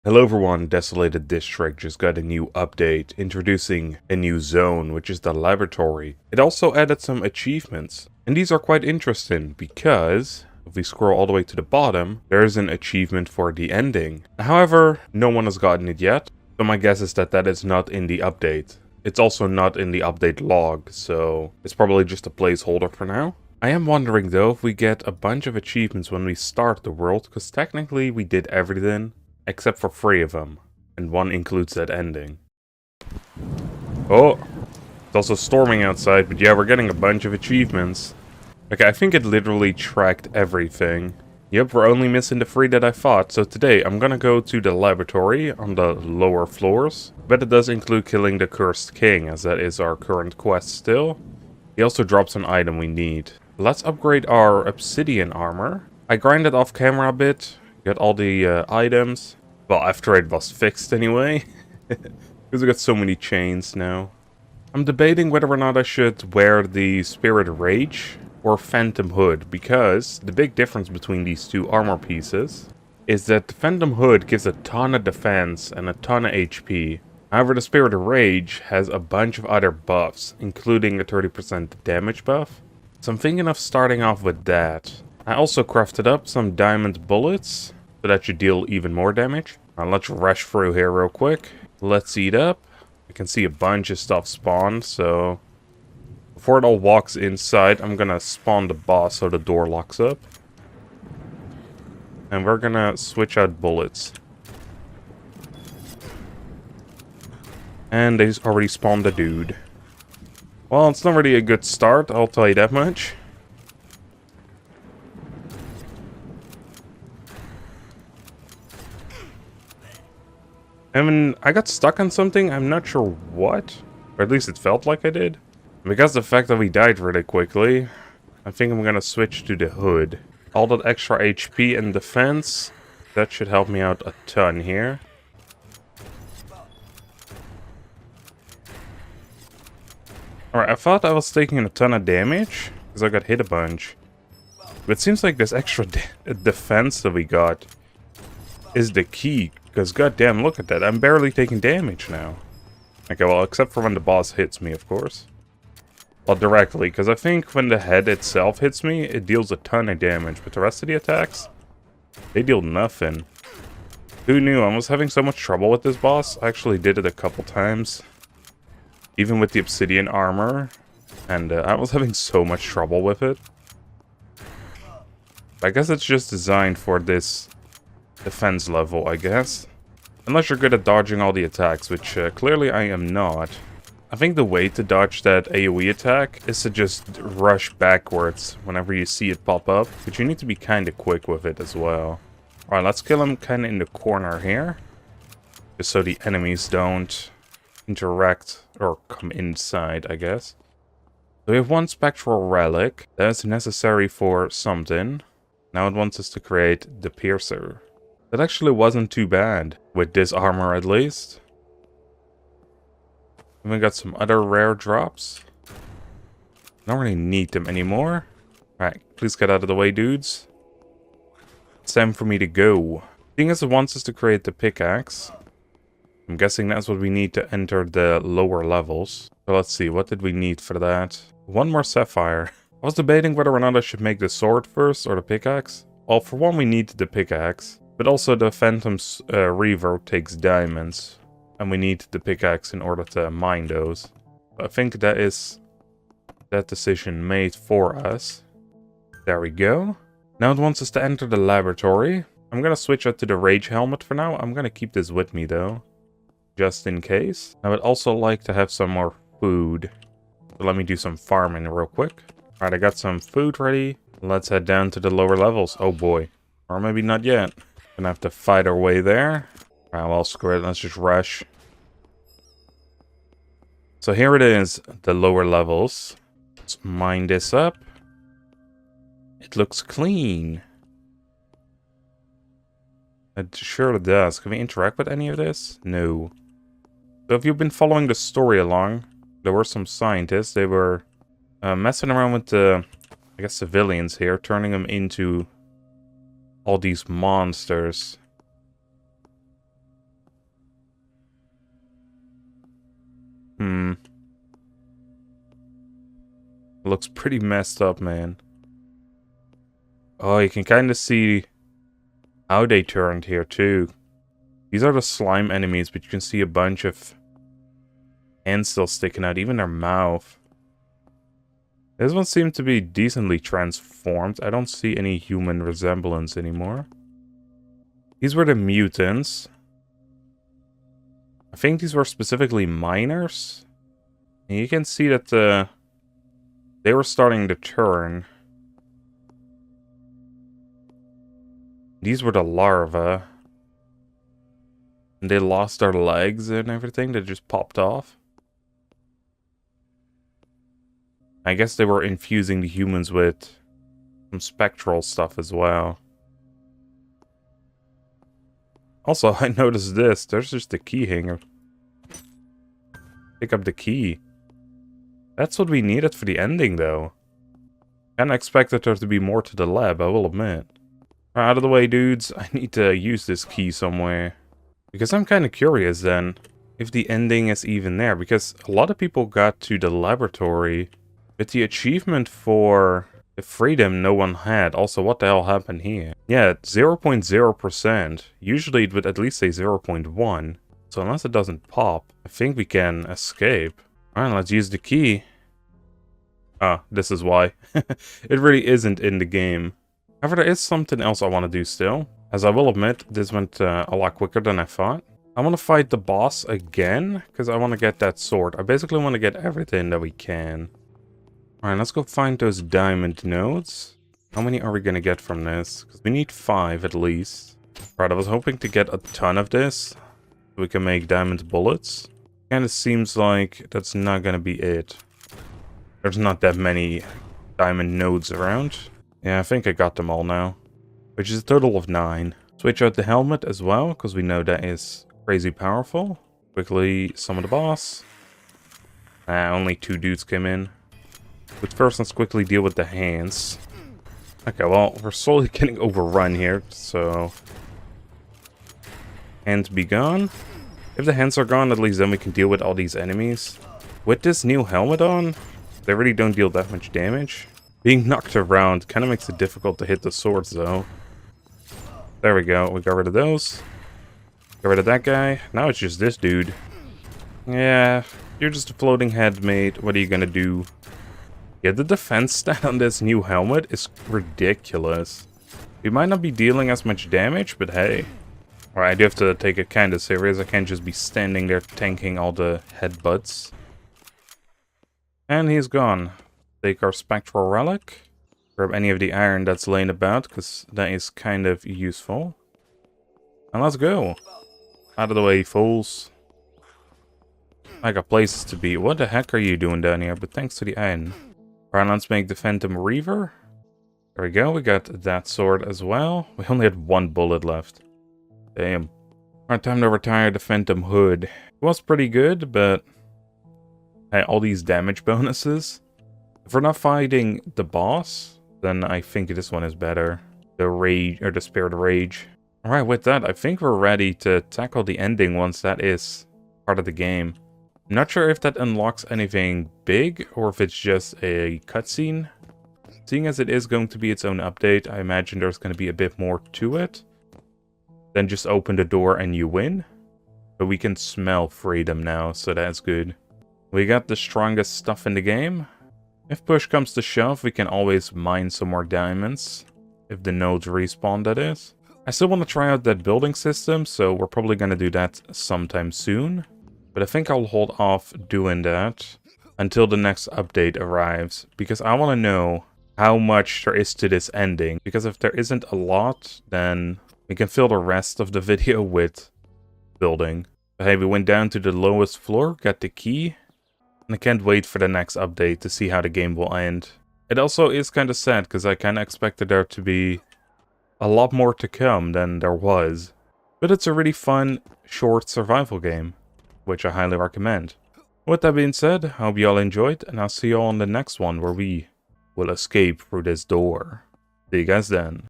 Hello everyone, Desolated District just got a new update, introducing a new zone, which is the laboratory. It also added some achievements, and these are quite interesting because if we scroll all the way to the bottom, there is an achievement for the ending. However, no one has gotten it yet, so my guess is that that is not in the update. It's also not in the update log, so it's probably just a placeholder for now. I am wondering though if we get a bunch of achievements when we start the world, because technically we did everything. Except for 3 of them, and one includes that ending. Oh, it's also storming outside, but yeah, we're getting a bunch of achievements. Okay, I think it literally tracked everything. Yep, we're only missing the 3 that I fought, so today I'm gonna go to the laboratory on the lower floors. But it does include killing the Cursed King, as that is our current quest still. He also drops an item we need. Let's upgrade our obsidian armor. I grinded off camera a bit, got all the items. Well, after it was fixed anyway. Because we got so many chains now. I'm debating whether or not I should wear the Spirit Rage or Phantom Hood. Because the big difference between these two armor pieces is that the Phantom Hood gives a ton of defense and a ton of HP. However, the Spirit Rage has a bunch of other buffs, including a 30% damage buff. So I'm thinking of starting off with that. I also crafted up some diamond bullets, so that should deal even more damage. Let's rush through here real quick. Let's eat up. I can see a bunch of stuff spawn, so before it all walks inside, I'm gonna spawn the boss so the door locks up. And we're gonna switch out bullets. And they already spawned a dude. Well, it's not really a good start, I'll tell you that much. I mean, I got stuck on something, I'm not sure what. Or at least it felt like I did. Because of the fact that we died really quickly, I think I'm gonna switch to the hood. All that extra HP and defense, that should help me out a ton here. Alright, I thought I was taking a ton of damage, because I got hit a bunch. But it seems like this extra defense that we got is the key. Because goddamn, look at that. I'm barely taking damage now. Okay, well, except for when the boss hits me, of course. Well, directly, because I think when the head itself hits me, it deals a ton of damage. But the rest of the attacks, they deal nothing. Who knew? I was having so much trouble with this boss. I actually did it a couple times. Even with the obsidian armor. And I was having so much trouble with it. I guess it's just designed for this defense level, I guess. Unless you're good at dodging all the attacks, which clearly I am not. I think the way to dodge that AoE attack is to just rush backwards whenever you see it pop up. But you need to be kind of quick with it as well. Alright, let's kill him kind of in the corner here. Just so the enemies don't interact or come inside, I guess. So we have one spectral relic. That is necessary for something. Now it wants us to create the piercer. That actually wasn't too bad, with this armor at least. And we got some other rare drops. Don't really need them anymore. Alright, please get out of the way, dudes. It's time for me to go. Seeing as it wants us to create the pickaxe, I'm guessing that's what we need to enter the lower levels. So let's see, what did we need for that? One more sapphire. I was debating whether or not I should make the sword first or the pickaxe. Well, for one we need the pickaxe. But also the Phantom's Reaver takes diamonds. And we need the pickaxe in order to mine those. I think that is that decision made for us. There we go. Now it wants us to enter the laboratory. I'm gonna switch out to the Rage Helmet for now. I'm gonna keep this with me though. Just in case. I would also like to have some more food. So let me do some farming real quick. Alright, I got some food ready. Let's head down to the lower levels. Oh boy. Or maybe not yet. Gonna have to fight our way there. Alright, well, screw it. Let's just rush. So here it is, the lower levels. Let's mine this up. It looks clean. It surely does. Can we interact with any of this? No. So if you've been following the story along, there were some scientists. They were messing around with the, I guess, civilians here, turning them into all these monsters. looks pretty messed up, man. Oh, you can kind of see how they turned here, too. These are the slime enemies, but you can see a bunch of hands still sticking out, even their mouth. This one seemed to be decently transformed. I don't see any human resemblance anymore. These were the mutants. I think these were specifically miners. And you can see that they were starting to turn. These were the larvae. And they lost their legs and everything. They just popped off. I guess they were infusing the humans with some spectral stuff as well. Also, I noticed this. There's just a key hanger. Pick up the key. That's what we needed for the ending, though. Kinda expected there to be more to the lab, I will admit. Out of the way, dudes. I need to use this key somewhere. Because I'm kinda curious, then, if the ending is even there. Because a lot of people got to the laboratory with the achievement for the freedom no one had. Also, what the hell happened here? Yeah, 0.0%. Usually it would at least say 0.1. So unless it doesn't pop, I think we can escape. Alright, let's use the key. Ah, this is why. It really isn't in the game. However, there is something else I want to do still. As I will admit, this went a lot quicker than I thought. I want to fight the boss again, because I want to get that sword. I basically want to get everything that we can. Alright, let's go find those diamond nodes. How many are we going to get from this? Because we need 5 at least. Alright, I was hoping to get a ton of this. So we can make diamond bullets. Kind of seems like that's not going to be it. There's not that many diamond nodes around. Yeah, I think I got them all now. Which is a total of 9. Switch out the helmet as well, because we know that is crazy powerful. Quickly summon the boss. Only 2 dudes came in. But first, let's quickly deal with the hands. Okay, well, we're slowly getting overrun here, so... Hands be gone. If the hands are gone, at least then we can deal with all these enemies. With this new helmet on, they really don't deal that much damage. Being knocked around kind of makes it difficult to hit the swords, though. There we go, we got rid of those. Got rid of that guy. Now it's just this dude. Yeah, you're just a floating head, mate. What are you gonna do? Yeah, the defense stat on this new helmet is ridiculous. We might not be dealing as much damage, but hey. Alright, I do have to take it kinda serious. I can't just be standing there tanking all the headbutts. And he's gone. Take our spectral relic. Grab any of the iron that's laying about, because that is kind of useful. And let's go. Out of the way, fools. I got places to be. What the heck are you doing down here? But thanks to the iron. Alright, let's make the Phantom Reaver. There we go, we got that sword as well. We only had 1 bullet left. Damn. Alright, time to retire the Phantom Hood. It was pretty good, but... Hey, all these damage bonuses. If we're not fighting the boss, then I think this one is better. The Rage, or the Spirit of Rage. Alright, with that, I think we're ready to tackle the ending once that is part of the game. I'm not sure if that unlocks anything big, or if it's just a cutscene. Seeing as it is going to be its own update, I imagine there's going to be a bit more to it than just open the door and you win. But we can smell freedom now, so that's good. We got the strongest stuff in the game. If push comes to shove, we can always mine some more diamonds. If the nodes respawn, that is. I still want to try out that building system, so we're probably going to do that sometime soon. But I think I'll hold off doing that until the next update arrives. Because I want to know how much there is to this ending. Because if there isn't a lot, then we can fill the rest of the video with building. But hey, we went down to the lowest floor, got the key. And I can't wait for the next update to see how the game will end. It also is kind of sad, because I kind of expected there to be a lot more to come than there was. But it's a really fun, short survival game, which I highly recommend. With that being said, I hope you all enjoyed, and I'll see you all on the next one where we will escape through this door. See you guys then.